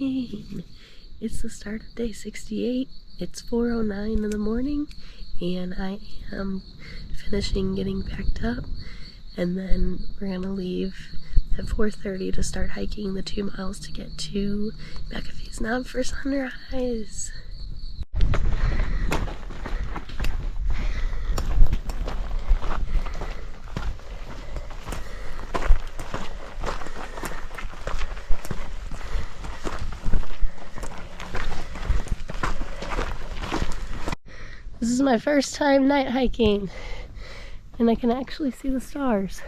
morning. It's the start of day 68. It's 4:09 in the morning, and I am finishing getting packed up, and then we're gonna leave at 4:30 to start hiking the 2 miles to get to McAfee's Knob for sunrise. This is my first time night hiking, and I can actually see the stars.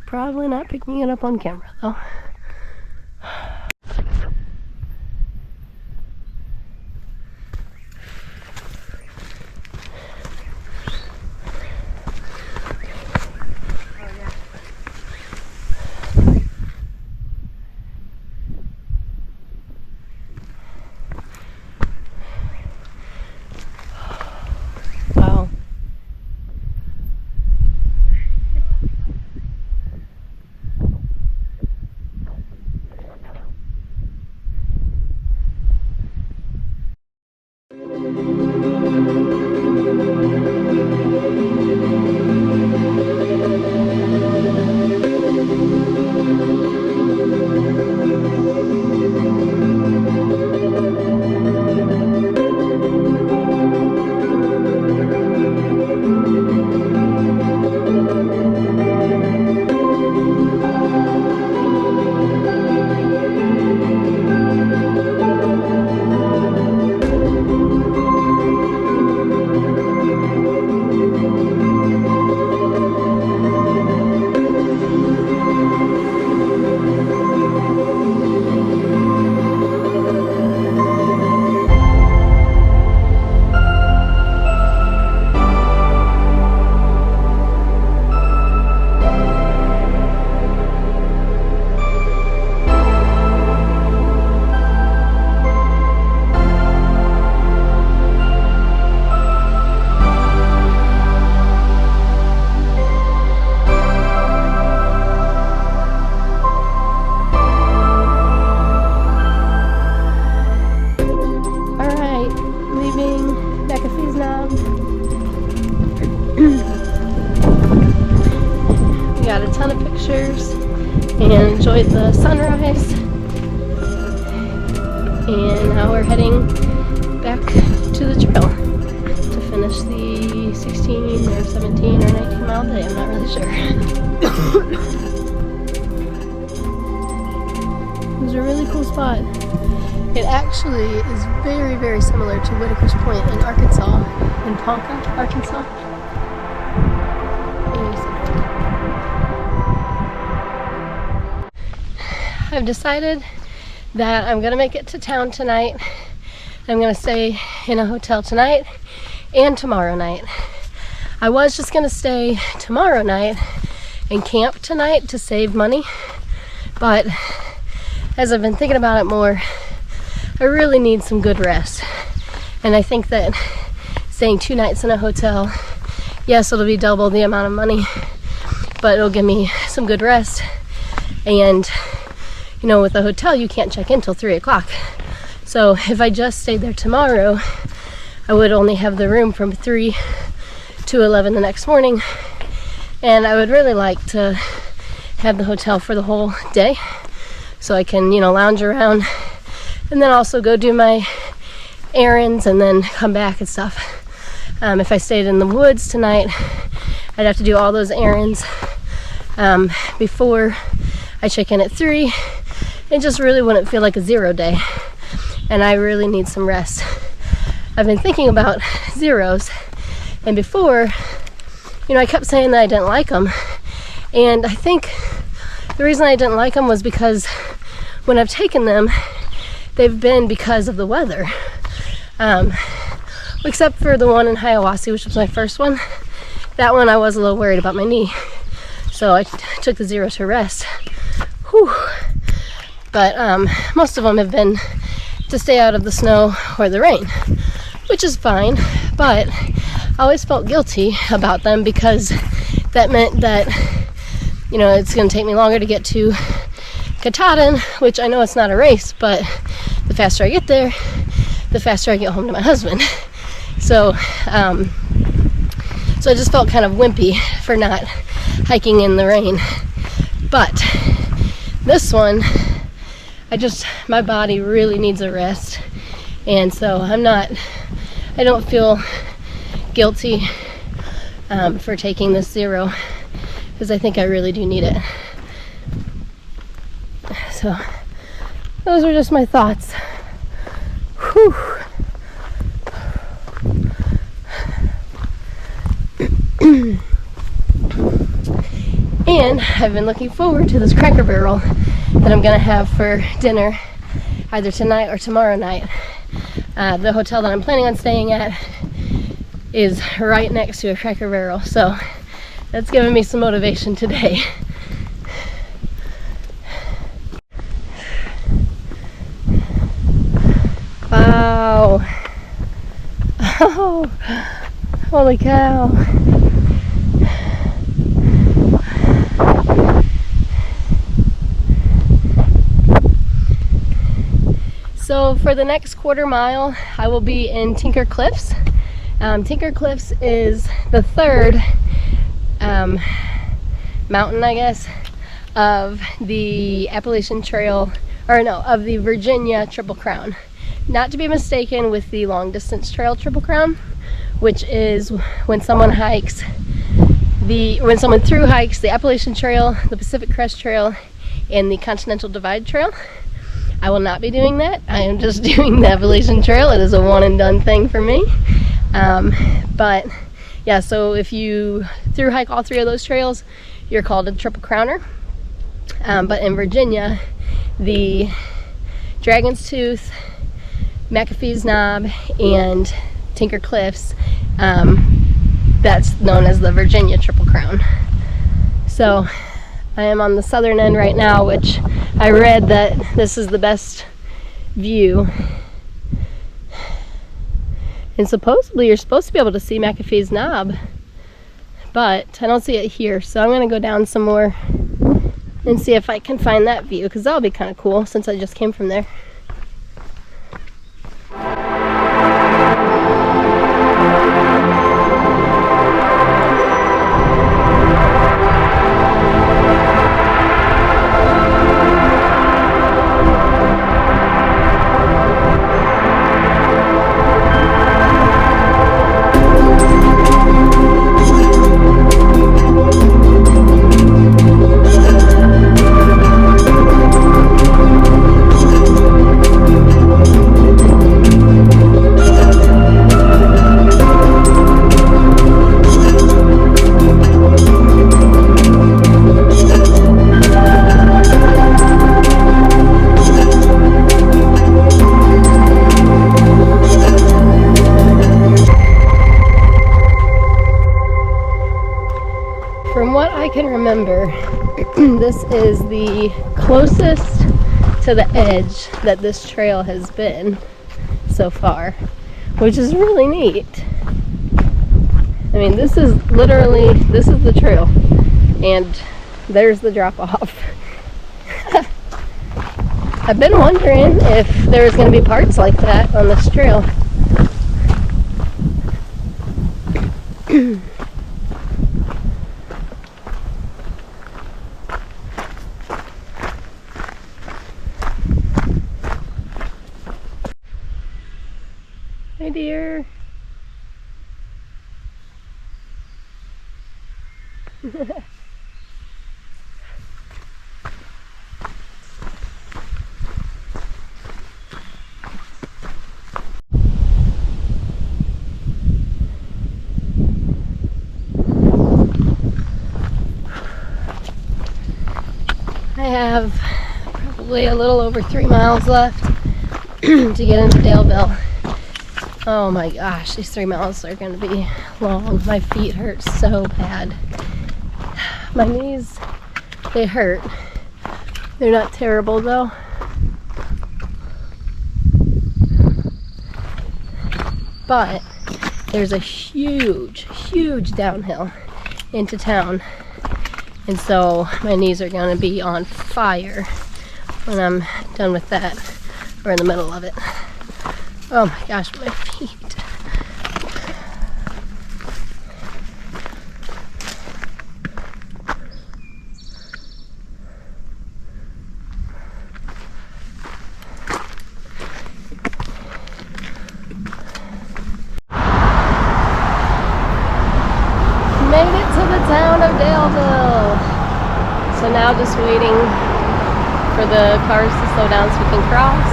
Probably not picking it up on camera though. Wow. We got a ton of pictures and enjoyed the sunrise, and now we're heading back to the trail to finish the 16 or 17 or 19 mile day. I'm not really sure. It was a really cool spot. It actually is very, very similar to Whitaker's Point in Arkansas, in Ponca, Arkansas. I've decided that I'm gonna make it to town tonight. I'm gonna stay in a hotel tonight and tomorrow night. I was just gonna stay tomorrow night and camp tonight to save money, but as I've been thinking about it more, I really need some good rest. And I think that staying 2 nights in a hotel, yes, it'll be double the amount of money, but it'll give me some good rest. And you know, with a hotel, you can't check in till 3 o'clock. So if I just stayed there tomorrow, I would only have the room from 3 to 11 the next morning. And I would really like to have the hotel for the whole day, so I can, you know, lounge around and then also go do my errands and then come back and stuff. If I stayed in the woods tonight, I'd have to do all those errands before I check in at 3. It just really wouldn't feel like a 0 day, and I really need some rest. I've been thinking about zeros, and before, you know, I kept saying that I didn't like them, and I think the reason I didn't like them was because when I've taken them, they've been because of the weather. Except for the one in Hiawassee, which was my first one. That one I was a little worried about my knee, so I took the 0 to rest. Whew. But most of them have been to stay out of the snow or the rain, which is fine, but I always felt guilty about them because that meant that, you know, it's going to take me longer to get to Katahdin, which I know it's not a race, but the faster I get there, the faster I get home to my husband. So I just felt kind of wimpy for not hiking in the rain. But this one, my body really needs a rest, and so I don't feel guilty for taking this 0, because I think I really do need it. So those are just my thoughts. Whew. And I've been looking forward to this Cracker Barrel that I'm gonna have for dinner either tonight or tomorrow night. The hotel that I'm planning on staying at is right next to a Cracker Barrel, so that's giving me some motivation today. Wow. Oh, holy cow. So for the next quarter mile, I will be in Tinker Cliffs. Tinker Cliffs is the 3rd mountain, I guess, of the Appalachian Trail, or no, of the Virginia Triple Crown. Not to be mistaken with the Long Distance Trail Triple Crown, which is when someone through hikes the Appalachian Trail, the Pacific Crest Trail, and the Continental Divide Trail. I will not be doing that. I am just doing the Appalachian Trail. It is a one and done thing for me. But yeah, so if you through hike all 3 of those trails, you're called a Triple Crowner. But in Virginia, the Dragon's Tooth, McAfee's Knob, and Tinker Cliffs, that's known as the Virginia Triple Crown. So I am on the southern end right now, which I read that this is the best view. And supposedly you're supposed to be able to see McAfee's Knob, but I don't see it here. So I'm going to go down some more and see if I can find that view, because that'll be kind of cool since I just came from there. Remember, this is the closest to the edge that this trail has been so far, which is really neat. I mean, this is the trail, and there's the drop off. I've been wondering if there was going to be parts like that on this trail. Hi, dear. I have probably a little over 3 miles left to get into Daleville. Oh my gosh, these 3 miles are going to be long. My feet hurt so bad. My knees, they hurt. They're not terrible though. But there's a huge downhill into town. And so my knees are going to be on fire when I'm done with that, or in the middle of it. Oh my gosh, my feet. Made it to the town of Daleville. So now just waiting for the cars to slow down so we can cross.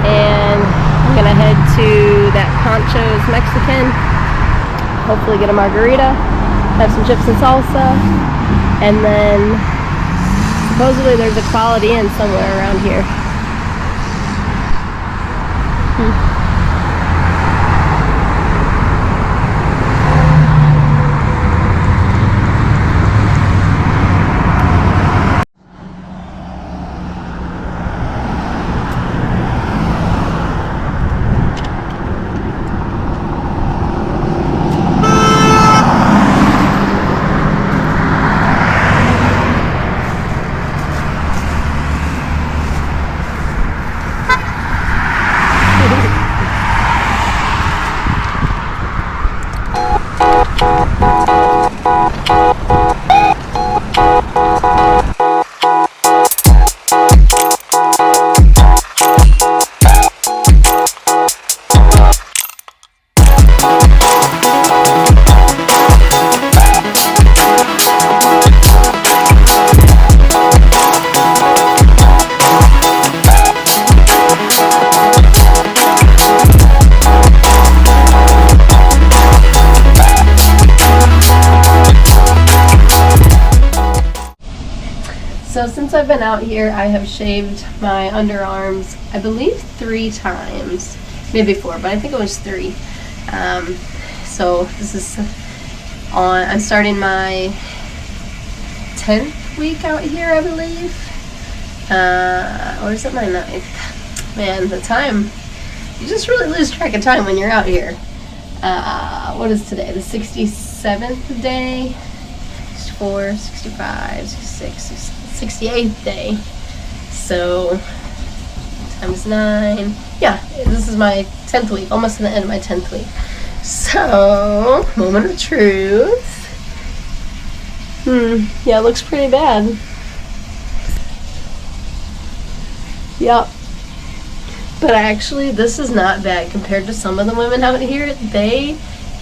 And I'm gonna head to that Concho's Mexican. Hopefully get a margarita, have some chips and salsa, and then supposedly there's a Quality Inn somewhere around here. So since I've been out here, I have shaved my underarms, I believe 3 times, maybe 4, but I think it was 3. So this is I'm starting my 10th week out here, I believe, or is it my 9th? Man, the time, you just really lose track of time when you're out here. What is today? The 67th day? 64, 65, 66, 68th day. So times 9. Yeah, this is my 10th week, almost to the end of my 10th week. So, moment of truth. Yeah, it looks pretty bad. Yep. But actually, this is not bad compared to some of the women out here. They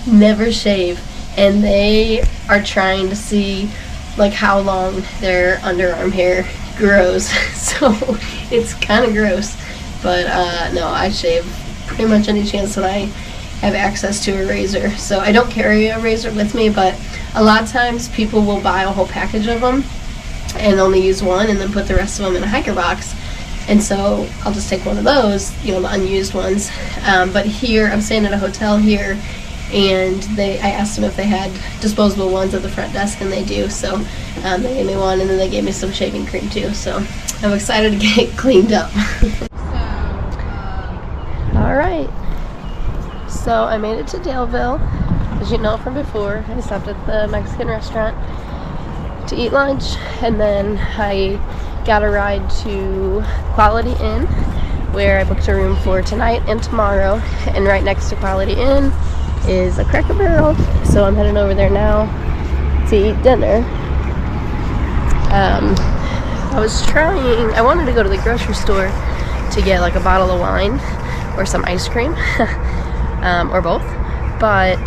never shave, and they are trying to see like how long their underarm hair grows. So it's kind of gross. But no, I shave pretty much any chance that I have access to a razor. So I don't carry a razor with me, but a lot of times people will buy a whole package of them and only use one and then put the rest of them in a hiker box. And so I'll just take one of those, you know, the unused ones. But here, I'm staying at a hotel here, and I asked them if they had disposable ones at the front desk, and they do. So they gave me one, and then they gave me some shaving cream too. So I'm excited to get cleaned up. All right. So I made it to Daleville. As you know from before, I stopped at the Mexican restaurant to eat lunch, and then I got a ride to Quality Inn, where I booked a room for tonight and tomorrow. And right next to Quality Inn is a Cracker Barrel, so I'm heading over there now to eat dinner. I wanted to go to the grocery store to get like a bottle of wine or some ice cream, or both, but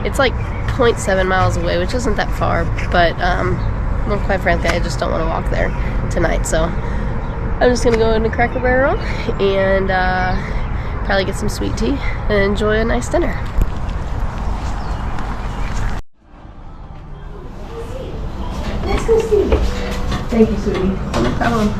it's like 0.7 miles away, which isn't that far, but well, quite frankly, I just don't want to walk there tonight, so I'm just gonna go into Cracker Barrel and probably get some sweet tea and enjoy a nice dinner. Let's go see. Thank you, sweetie. No problem.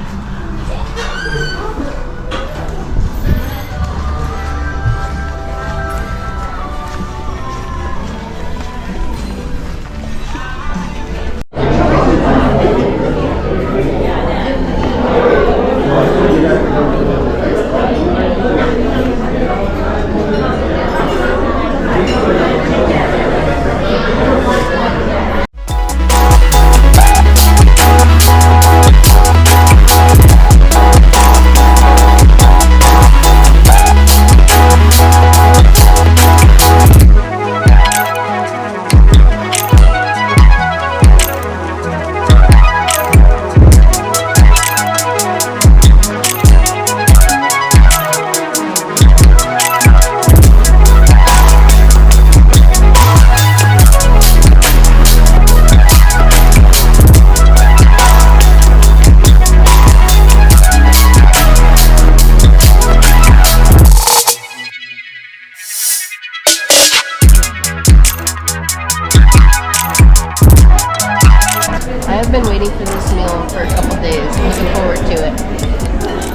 been waiting for this meal for a couple days. I'm looking forward to it.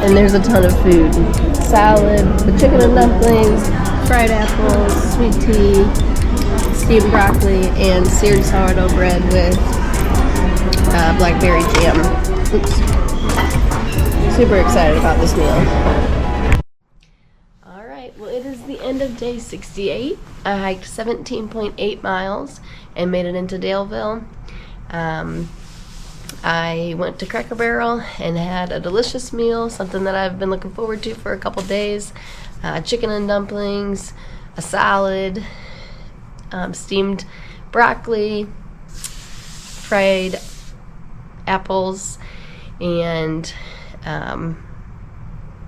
And there's a ton of food. Salad, the chicken and dumplings, fried apples, sweet tea, steamed broccoli, and seared sourdough bread with blackberry jam. Oops. Super excited about this meal. Alright, well it is the end of day 68. I hiked 17.8 miles and made it into Daleville. I went to Cracker Barrel and had a delicious meal, something that I've been looking forward to for a couple days. Chicken and dumplings, a salad, steamed broccoli, fried apples, and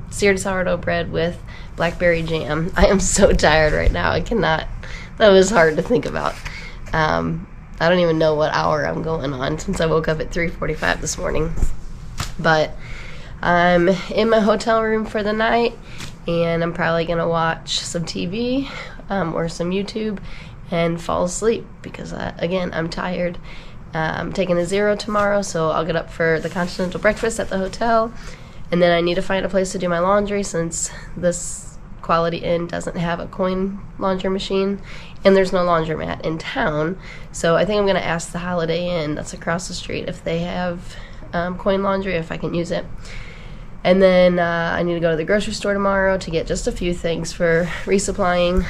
seared sourdough bread with blackberry jam. I am so tired right now. I cannot. That was hard to think about. I don't even know what hour I'm going on since I woke up at 3:45 this morning. But I'm in my hotel room for the night, and I'm probably going to watch some TV or some YouTube and fall asleep because, again, I'm tired. I'm taking a 0 tomorrow, so I'll get up for the continental breakfast at the hotel. And then I need to find a place to do my laundry since this Quality Inn doesn't have a coin laundry machine, and there's no laundromat in town. So I think I'm going to ask the Holiday Inn that's across the street if they have coin laundry, if I can use it. And then I need to go to the grocery store tomorrow to get just a few things for resupplying.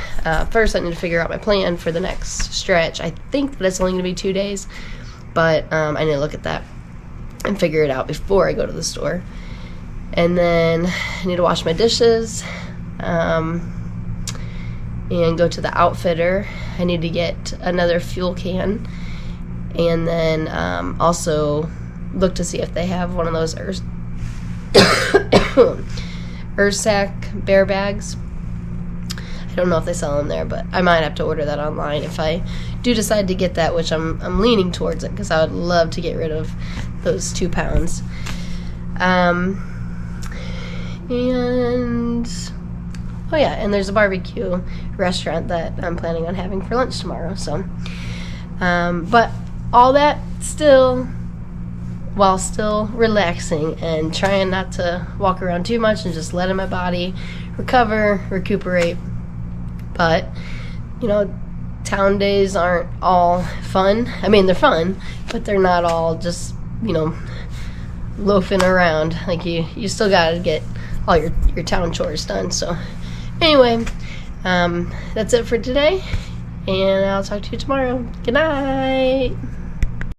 First, I need to figure out my plan for the next stretch. I think that it's only going to be 2 days, but I need to look at that and figure it out before I go to the store. And then I need to wash my dishes and go to the outfitter. I need to get another fuel can, and then also look to see if they have one of those Ursack bear bags. I don't know if they sell them there, but I might have to order that online if I do decide to get that, which I'm leaning towards it because I would love to get rid of those 2 pounds. Oh yeah, and there's a barbecue restaurant that I'm planning on having for lunch tomorrow. So, but all that while still relaxing and trying not to walk around too much and just letting my body recuperate. But, you know, town days aren't all fun. I mean, they're fun, but they're not all just, you know, loafing around. Like you still gotta get all your town chores done. So anyway, that's it for today, and I'll talk to you tomorrow. Good night.